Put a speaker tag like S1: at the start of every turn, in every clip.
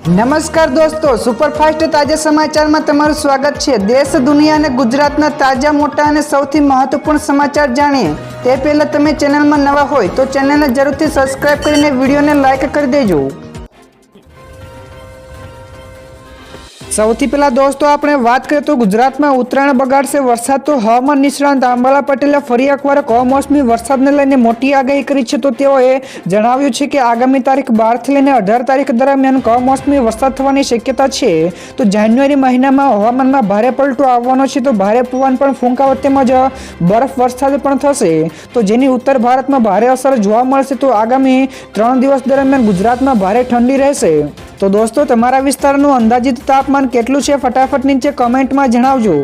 S1: નમસ્કાર દોસ્તો, સુપરફાસ્ટ તાજા સમાચારમાં તમારું સ્વાગત છે। દેશ, દુનિયા અને ગુજરાતના તાજા, મોટા અને સૌથી મહત્વપૂર્ણ સમાચાર જાણીએ તે પહેલા તમે ચેનલમાં નવા હોય તો ચેનલને જરૂરથી સબસ્ક્રાઇબ કરીને વિડીયોને લાઇક કરી દેજો। સૌથી પહેલા દોસ્તો આપણે વાત કરીએ તો ગુજરાતમાં ઉત્તરાયણ બગાડશે વરસાદ। તો હવામાન નિષ્ણાંત અંબાલા પટેલે ફરી એકવાર કમોસમી વરસાદને લઈને મોટી આગાહી કરી છે। તો તેઓએ જણાવ્યું છે કે આગામી તારીખ 12 થી લઈને 18 તારીખ દરમિયાન કમોસમી વરસાદ થવાની શક્યતા છે। તો જાન્યુઆરી મહિનામાં હવામાનમાં ભારે પલટો આવવાનો છે। તો ભારે પવન પણ ફૂંકાવો તેમજ બરફ વરસાદ પણ થશે, તો જેની ઉત્તર ભારતમાં ભારે અસર જોવા મળશે। તો આગામી 3 દિવસ દરમિયાન ગુજરાતમાં ભારે ઠંડી રહેશે। તો દોસ્તો, તમારા વિસ્તારનું અંદાજિત તાપમાન કેટલું છે ફટાફટ નીચે કમેન્ટમાં જણાવજો।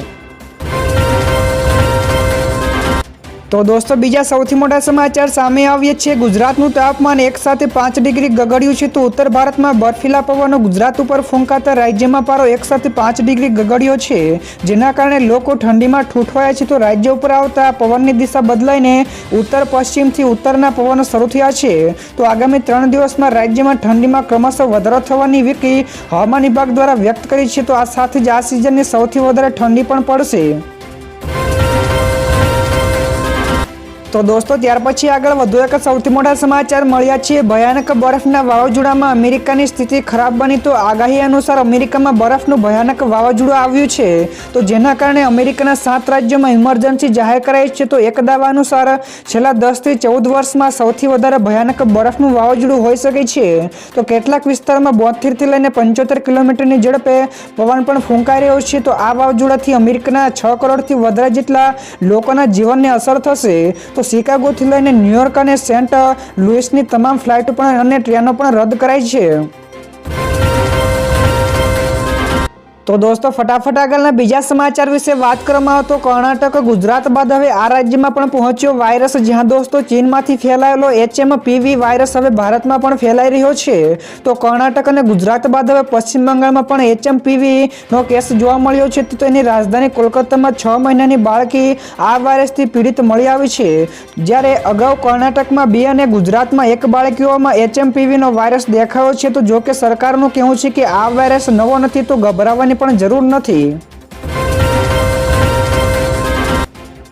S1: તો દોસ્તો, બીજા સૌથી મોટા સમાચાર સામે આવ્યા છે। ગુજરાતનું તાપમાન એક સાથે 5 ડિગ્રી ગગડ્યું છે। તો ઉત્તર ભારતમાં બર્ફીલા પવનો ગુજરાત ઉપર ફૂંકાતા રાજ્યમાં પારો એક સાથે 5 ડિગ્રી ગગડ્યો છે, જેના કારણે લોકો ઠંડીમાં ઠૂંઠવાયા છે। તો રાજ્ય ઉપર આવતા પવનની દિશા બદલાઈને ઉત્તર પશ્ચિમથી ઉત્તરના પવનો શરૂ થયા છે। તો આગામી 3 દિવસમાં રાજ્યમાં ઠંડીમાં ક્રમશઃ વધારો થવાની વીકી હવામાન વિભાગ દ્વારા વ્યક્ત કરી છે। તો આ સાથે જ આ સિઝનની સૌથી વધારે ઠંડી પણ પડશે। તો દોસ્તો, ત્યાર પછી આગળ વધુ એક સૌથી મોટા સમાચાર મળ્યા છે। ભયાનક બરફના વાવાઝોડામાં અમેરિકાની સ્થિતિ ખરાબ બની। તો આગાહી અનુસાર અમેરિકામાં બરફનું ભયાનક વાવાઝોડું આવ્યું છે, તો જેના કારણે અમેરિકાના 7 રાજ્યોમાં ઇમરજન્સી જાહેર કરાઈ છે। તો એક દાવા અનુસાર છેલ્લા 10 થી 14 વર્ષમાં સૌથી વધારે ભયાનક બરફનું વાવાઝોડું હોઈ શકે છે। તો કેટલાક વિસ્તારમાં 72 થી લઈને 75 કિલોમીટરની ઝડપે પવન પણ ફૂંકાઈ રહ્યો છે। તો આ વાવાઝોડાથી અમેરિકાના 6 કરોડથી વધારે જેટલા લોકોના જીવનને અસર થશે। તો શિકાગોથી લઈને ન્યુયોર્ક અને સેન્ટ લુઇસની તમામ ફ્લાઇટો પણ અને ટ્રેનો પણ રદ કરાઈ છે। તો દોસ્તો, ફટાફટ આગળના બીજા સમાચાર વિશે વાત કરવામાં આવે તો કર્ણાટક ગુજરાત બાદ હવે આ રાજ્યમાં પણ પહોંચ્યો વાયરસ। જ્યાં દોસ્તો ચીનમાંથી ફેલાયેલો HMPV વાયરસ હવે ભારતમાં પણ ફેલાઈ રહ્યો છે। તો કર્ણાટક અને ગુજરાત બાદ હવે પશ્ચિમ બંગાળમાં પણ HMPV નો કેસ જોવા મળ્યો છે। તો તેની રાજધાની કોલકાતામાં 6 મહિનાની બાળકી આ વાયરસથી પીડિત મળી આવી છે, જ્યારે અગાઉ કર્ણાટકમાં 2 અને ગુજરાતમાં 1 બાળકીઓમાં HMPV નો વાયરસ દેખાયો છે। તો જોકે સરકારનું કહેવું છે કે આ વાયરસ નવો નથી, તો ગભરાવાની પણ જરૂર નથી।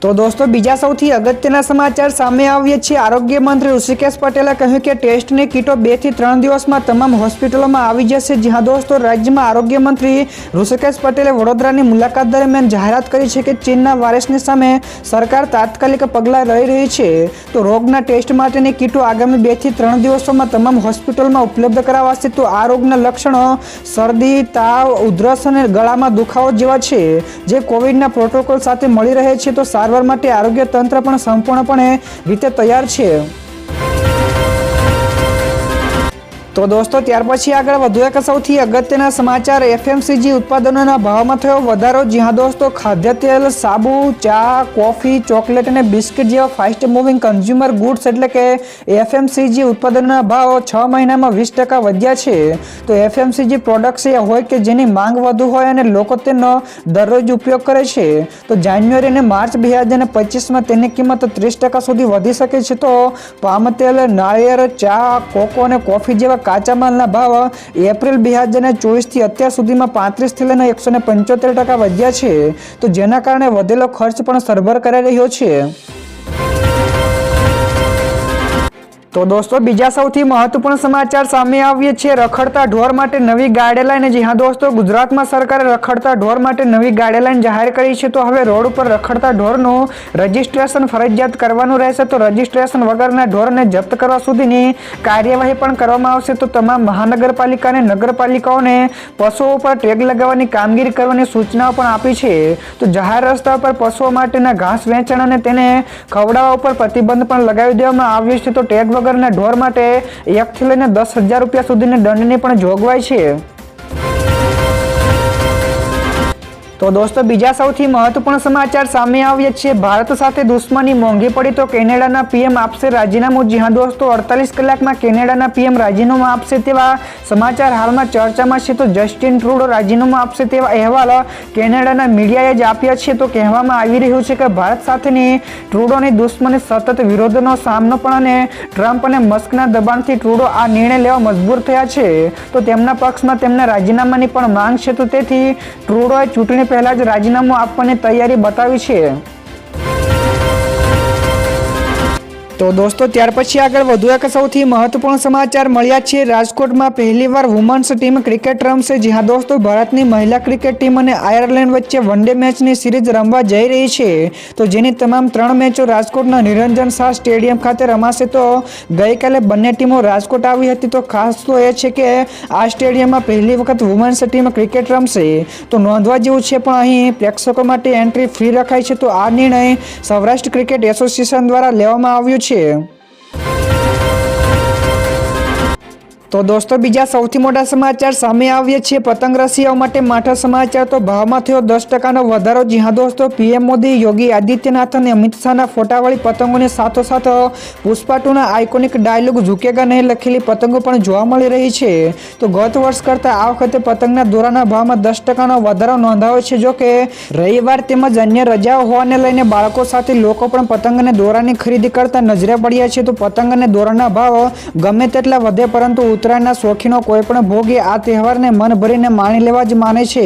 S1: તો દોસ્તો, બીજા સૌથી અગત્યના સમાચાર સામે આવ્યા છે। આરોગ્ય મંત્રી ઋષિકેશ પટેલે કહ્યું કે ટેસ્ટની કીટો 2 થી 3 દિવસમાં તમામ હોસ્પિટલોમાં આવી જશે। જ્યાં દોસ્તો રાજ્યમાં આરોગ્ય મંત્રી ઋષિકેશ પટેલે વડોદરાની મુલાકાત દરમિયાન જાહેરાત કરી છે કે ચીનના વાયરસની સામે સરકાર તાત્કાલિક પગલાં લઈ રહી છે। તો રોગના ટેસ્ટ માટેની કીટો આગામી 2 થી 3 દિવસોમાં તમામ હોસ્પિટલમાં ઉપલબ્ધ કરાવાશે। તો આ રોગના લક્ષણો શરદી, તાવ, ઉધરસ અને ગળામાં દુખાવો જેવા છે, જે કોવિડના પ્રોટોકોલ સાથે મળી રહે છે। તો સારવાર માટે આરોગ્ય તંત્ર પણ સંપૂર્ણપણે રીતે તૈયાર છે। તો દોસ્તો, ત્યાર પછી આગળ વધુ એક સૌથી અગત્યના સમાચાર FMCG ઉત્પાદનોના ભાવમાં થયો વધારો। જ્યાં દોસ્તો ખાદ્ય તેલ, સાબુ, ચા, કોફી, ચોકલેટ અને બિસ્કિટ જેવા ફાસ્ટ મૂવિંગ કન્ઝ્યુમર ગુડ્સ એટલે કે FMCG ઉત્પાદનોના ભાવ 6 મહિનામાં 20% વધ્યા છે। તો FMCG પ્રોડક્ટ્સ એ હોય કે જેની માંગ વધુ હોય અને લોકો તેનો દરરોજ ઉપયોગ કરે છે। તો જાન્યુઆરી અને માર્ચ 2025માં તેની કિંમત 30% સુધી વધી શકે છે। તો પામ તેલ, નાળિયેર, ચા, કોકો અને કોફી જેવા કાચા માલના ભાવ એપ્રિલ 2024 થી અત્યાર સુધીમાં 35 થી લઈને 175% વધ્યા છે। તો જેના કારણે વધેલો ખર્ચ પણ સરભર કરાઈ રહ્યો છે। તો દોસ્તો, બીજા સૌથી મહત્વપૂર્ણ સમાચાર સામે આવ્યા છે। રખડતા ઢોર માટે નવી ગાઈડલાઈન। જ્યાં દોસ્તો ગુજરાતમાં સરકારે રખડતા ઢોર માટે નવી ગાઈડલાઈન જાહેર કરી છે। તો હવે રોડ ઉપર રખડતા ઢોરનું રજીસ્ટ્રેશન ફરજિયાત કરવાનું રહેશે। તો રજીસ્ટ્રેશન વગરના ઢોરને જપ્ત કરવા સુધીની કાર્યવાહી પણ કરવામાં આવશે। તો તમામ મહાનગરપાલિકા અને નગરપાલિકાઓને પશુઓ પર ટેગ લગાવવાની કામગીરી કરવાની સૂચનાઓ પણ આપી છે। તો જાહેર રસ્તા પર પશુઓ માટેના ઘાસ વેચાણ અને તેને ખવડાવવા ઉપર પ્રતિબંધ પણ લગાવી દેવામાં આવ્યો છે। તો ટેગ વગરના ઢોર માટે 1 થી લઈને 10,000 રૂપિયા સુધીની દંડની પણ જોગવાઈ છે। તો દોસ્તો બીજા સૌથી મહત્વપૂર્ણ સમાચાર સામે આવ્યા છે. ભારત સાથે દુશ્મની મોંઘી પડી તો કેનેડાના પીએમ આપશે રાજીનામું. જી હા દોસ્તો, 48 કલાકમાં કેનેડાના પીએમ રાજીનામું આપશે તેવા સમાચાર હાલમાં ચર્ચામાં છે. તો જસ્ટિન ટ્રુડો રાજીનામું આપશે તેવા અહેવાલ કેનેડાના મીડિયાએ જ આપ્યા છે. તો કહેવામાં આવી રહ્યું છે કે ભારત સાથેની ટ્રુડોની દુશ્મની સતત વિરોધનો સામનો પણ અને ટ્રમ્પ અને મસ્કના દબાણથી ટ્રુડો આ નિર્ણય લેવા મજબૂર થયા છે. તો તેમના પક્ષમાં તેમના રાજીનામાની પણ માંગ છે. તો તેથી ટ્રુડોએ ચૂંટણી પહેલા જ રાજીનામું આપવાની તૈયારી બતાવી છે. તો દોસ્તો ત્યાર પછી આગળ વધુ એક સૌથી મહત્વપૂર્ણ સમાચાર મળ્યા છે. રાજકોટમાં પહેલીવાર વુમન્સ ટીમ ક્રિકેટ રમશે. જી હા દોસ્તો, ભારતની મહિલા ક્રિકેટ ટીમ અને આયર્લેન્ડ વચ્ચે વનડે મેચની સિરીઝ રમવા જઈ રહી છે. તો જેની તમામ 3 મેચો રાજકોટના નિરંજન શાહ સ્ટેડિયમ ખાતે રમાશે. તો ગઈકાલે બંને ટીમો રાજકોટ આવી હતી. તો ખાસ તો એ છે કે આ સ્ટેડિયમમાં પહેલી વખત વુમન્સ ટીમ ક્રિકેટ રમશે. તો નોંધવા જેવું છે પણ અહીં પ્રેક્ષકો માટે એન્ટ્રી ફ્રી રખાઈ છે. તો આ નિર્ણય સૌરાષ્ટ્ર ક્રિકેટ એસોસિએશન દ્વારા લેવામાં આવ્યો છે. તો દોસ્તો બીજા સૌથી મોટા સમાચાર સામે આવ્યા છે. પતંગ રસિયાઓ માટે માઠા સમાચાર. તો ભાવમાં થયો 10% વધારો. જી હા દોસ્તો, પીએમ મોદી, યોગી આદિત્યનાથ અને અમિત શાહના ફોટાવાળી પતંગોની સાથોસાથ પુષ્પા 2ના આઇકોનિક ડાયલોગ ઝુકેગા નહીં લખેલી પતંગો પણ જોવા મળી રહી છે. તો ગત વર્ષ કરતાં આ વખતે પતંગના દોરાના ભાવમાં 10% વધારો નોંધાયો છે. જો કે રવિવાર તેમજ અન્ય રજાઓ હોવાને લઈને બાળકો સાથે લોકો પણ પતંગ અને દોરાની ખરીદી કરતા નજરે પડ્યા છે. તો પતંગ અને દોરાના ભાવ ગમે તેટલા વધે પરંતુ ઉત્તરાયણના શોખીનો કોઈ પણ ભોગે આ તહેવારને મન ભરીને માણી લેવા જ માને છે.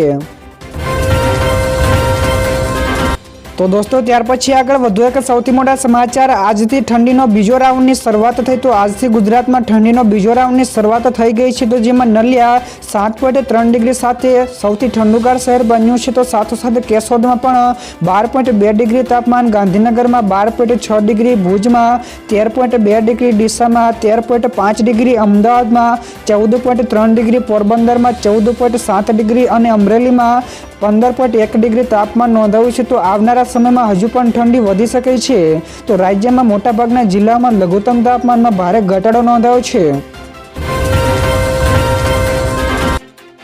S1: તો દોસ્તો ત્યાર પછી આગળ વધુ એક સૌથી મોટા સમાચાર. આજથી ઠંડીનો બીજો રાઉન્ડની શરૂઆત થઈ. તો આજથી ગુજરાતમાં ઠંડીનો બીજો રાઉન્ડની શરૂઆત થઈ ગઈ છે. તો જેમાં નલિયા 7.3 ડિગ્રી સાથે સૌથી ઠંડુગાર શહેર બન્યું છે. તો સાથોસાથ કેશોદમાં પણ 12.2 ડિગ્રી તાપમાન, ગાંધીનગરમાં 12.6 ડિગ્રી, ભુજમાં 13.2 ડિગ્રી, ડીસામાં 13.5 ડિગ્રી, અમદાવાદમાં 14.3 ડિગ્રી, પોરબંદરમાં 14.7 ડિગ્રી અને અમરેલીમાં 15.1 ડિગ્રી તાપમાન નોંધાયું છે. તો આવનારા સમયમાં હજુ પણ ઠંડી વધી શકે છે. તો રાજ્યમાં મોટાભાગના જિલ્લાઓમાં લઘુત્તમ તાપમાનમાં ભારે ઘટાડો નોંધાયો છે.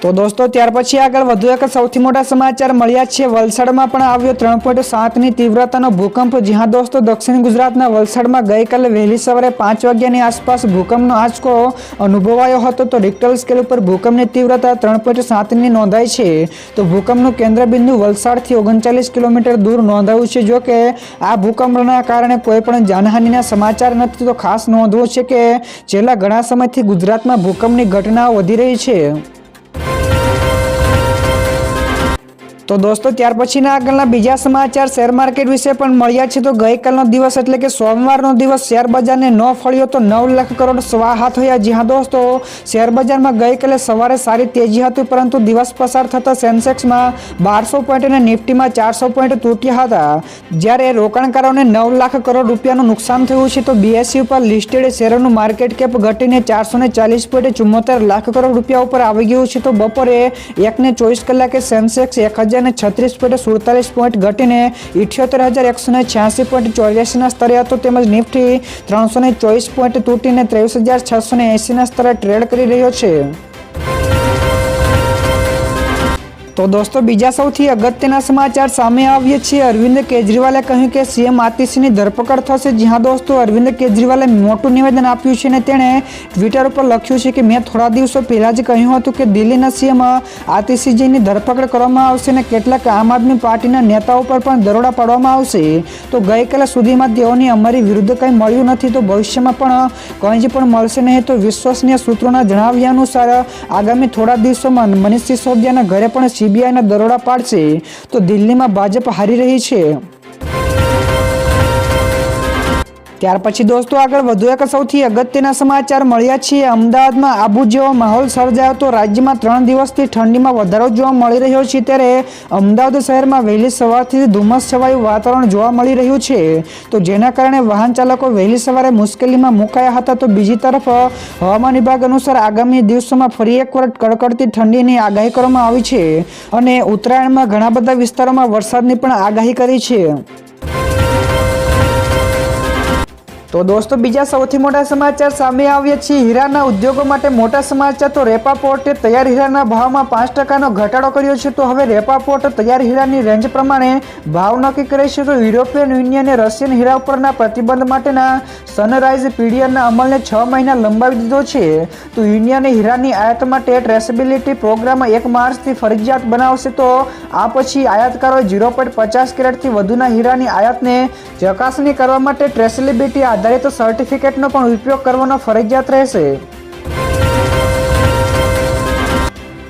S1: તો દોસ્તો ત્યાર પછી આગળ વધુ એક સૌથી મોટા સમાચાર મળ્યા છે. વલસાડમાં પણ આવ્યો 3.7ની તીવ્રતાનો ભૂકંપ. જી હા દોસ્તો, દક્ષિણ ગુજરાતના વલસાડમાં ગઈકાલે વહેલી સવારે 5 વાગ્યાની આસપાસ ભૂકંપનો આંચકો અનુભવાયો હતો. તો રિક્ટર સ્કેલ ઉપર ભૂકંપની તીવ્રતા 3.7ની નોંધાઈ છે. તો ભૂકંપનું કેન્દ્રબિંદુ વલસાડથી 39 કિલોમીટર દૂર નોંધાયું છે. જો કે આ ભૂકંપના કારણે કોઈ પણ જાનહાનિના સમાચાર નથી. તો ખાસ નોંધવું છે કે છેલ્લા ઘણા સમયથી ગુજરાતમાં ભૂકંપની ઘટનાઓ વધી રહી છે. તો દોસ્તો ત્યાર પછીના આગળના બીજા સમાચાર શેર માર્કેટ વિશે પણ મળ્યા છે. તો ગઈકાલનો દિવસ એટલે કે સોમવારનો દિવસ શેર બજારને ન ફળ્યો તો 9 લાખ કરોડ સ્વાહા થયા. જી હા દોસ્તો, શેર બજારમાં ગઈકાલે સવારે સારી તેજી હતી પરંતુ દિવસ પસાર થતા સેન્સેક્સમાં 1200 પોઈન્ટ અને નિફ્ટીમાં 400 પોઈન્ટ તૂટ્યા હતા. જ્યારે રોકાણકારોને 9 લાખ કરોડ રૂપિયાનું નુકસાન થયું છે. તો બીએસસી ઉપર લિસ્ટેડ શેરોનું માર્કેટ કેપ ઘટીને 440.74 લાખ કરોડ રૂપિયા ઉપર આવી ગયું છે. તો બપોરે 1:24 કલાકે સેન્સેક્સ 1036.47 પોઈન્ટ ઘટીને 78,186.84 સ્તરે હતો. તેમજ નિફ્ટી 324 પોઈન્ટ તૂટીને 23,680 સ્તરે ટ્રેડ કરી રહ્યો છે. તો દોસ્તો બીજા સૌથી અગત્યના સમાચાર સામે આવ્યા છે. અરવિંદ કેજરીવાલે કહ્યું કે સીએમ આતિશીની ધરપકડ થશે. જી હા દોસ્તો, અરવિંદ કેજરીવાલે મોટું નિવેદન આપ્યું છે અને તેણે ટ્વિટર ઉપર લખ્યું છે કે મેં થોડા દિવસો પહેલા જ કહ્યું હતું કે દિલ્હીના સીએમ આતિશીજીની ધરપકડ કરવામાં આવશે અને કેટલાક આમ આદમી પાર્ટીના નેતાઓ પર પણ દરોડા પાડવામાં આવશે. તો ગઈકાલે સુધીમાં તેઓની અમારી વિરુદ્ધ કંઈ મળ્યું નથી. તો ભવિષ્યમાં પણ કંઈ જ પણ મળશે નહીં. તો વિશ્વસનીય સૂત્રોના જણાવ્યા અનુસાર આગામી થોડા દિવસોમાં મનીષ સિસોદિયાના ઘરે પણ સીબીઆઈના દરોડા પાડશે. તો દિલ્હીમાં ભાજપ હારી રહી છે. ત્યાર પછી દોસ્તો આગળ વધુ એક સૌથી અગત્યના સમાચાર મળ્યા છે. અમદાવાદમાં આબુ જેવો માહોલ સર્જાયો. તો રાજ્યમાં 3 દિવસથી ઠંડીમાં વધારો જોવા મળી રહ્યો છે. ત્યારે અમદાવાદ શહેરમાં વહેલી સવારથી ધુમ્મસ છવાયું વાતાવરણ જોવા મળી રહ્યું છે. તો જેના કારણે વાહન ચાલકો વહેલી સવારે મુશ્કેલીમાં મુકાયા હતા. તો બીજી તરફ હવામાન વિભાગ અનુસાર આગામી દિવસોમાં ફરી એકવાર કડકડતી ઠંડીની આગાહી કરવામાં આવી છે અને ઉત્તરાયણમાં ઘણા બધા વિસ્તારોમાં વરસાદની પણ આગાહી કરી છે. તો દોસ્તો બીજા સૌથી મોટા સમાચાર સામે આવ્યા છે હીરાના ઉદ્યોગો માટે મોટા સમાચાર। તો રેપાપોર્ટે તૈયાર હીરાના ભાવમાં 5%નો ઘટાડો કર્યો છે। તો હવે રેપાપોર્ટ તૈયાર હીરાની રેન્જ પ્રમાણે ભાવ નક્કી કરે છે। તો યુરોપિયન યુનિયને રશિયન હીરા ઉપરના પ્રતિબંધ માટેના સનરાઇઝ પીરિયડના અમલને 6 મહિના લંબાવી દીધો છે। તો યુનિયને હીરાની આયાત માટે ટ્રેસેબિલિટી પ્રોગ્રામ 1 માર્ચથી ફરજિયાત બનાવશે। તો આ પછી આયાતકારોએ 0.50 કેરેટથી વધુના હીરાની આયાતને ચકાસણી કરવા માટે ટ્રેસેબિલિટી આધારિત સર્ટિફિકેટનો પણ ઉપયોગ કરવાનો ફરજિયાત રહેશે।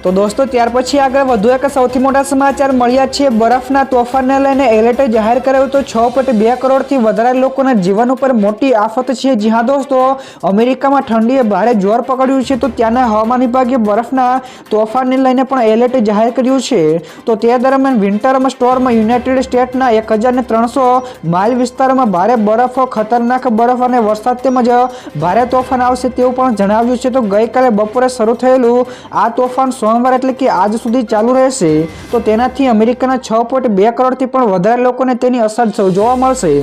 S1: તો દોસ્તો ત્યાર પછી આગળ વધુ એક સૌથી મોટા સમાચાર મળ્યા છે। બરફના તોફાનને લઈને એલર્ટ જાહેર કરાયું। તો 6.2 કરોડથી વધારે લોકોના જીવન ઉપર મોટી આફત છે। જી હા દોસ્તો, અમેરિકામાં ઠંડીએ ભારે જોર પકડ્યું છે। તો ત્યાંના હવામાન વિભાગે બરફના તોફાનને લઈને પણ એલર્ટ જાહેર કર્યું છે। તો તે દરમિયાન વિન્ટર સ્ટોર્મ યુનાઇટેડ સ્ટેટ્સના 1300 માઇલ વિસ્તારોમાં ભારે બરફ, ખતરનાક બરફ અને વરસાદ તેમજ ભારે તોફાન આવશે તેવું પણ જણાવ્યું છે। તો ગઈકાલે બપોરે શરૂ થયેલું આ તોફાન સોમવાર એટલે કે આજ સુધી ચાલુ રહેશે। તો તેનાથી અમેરિકાના 6.2 કરોડથી પણ વધારે લોકોને તેની અસર જોવા મળશે।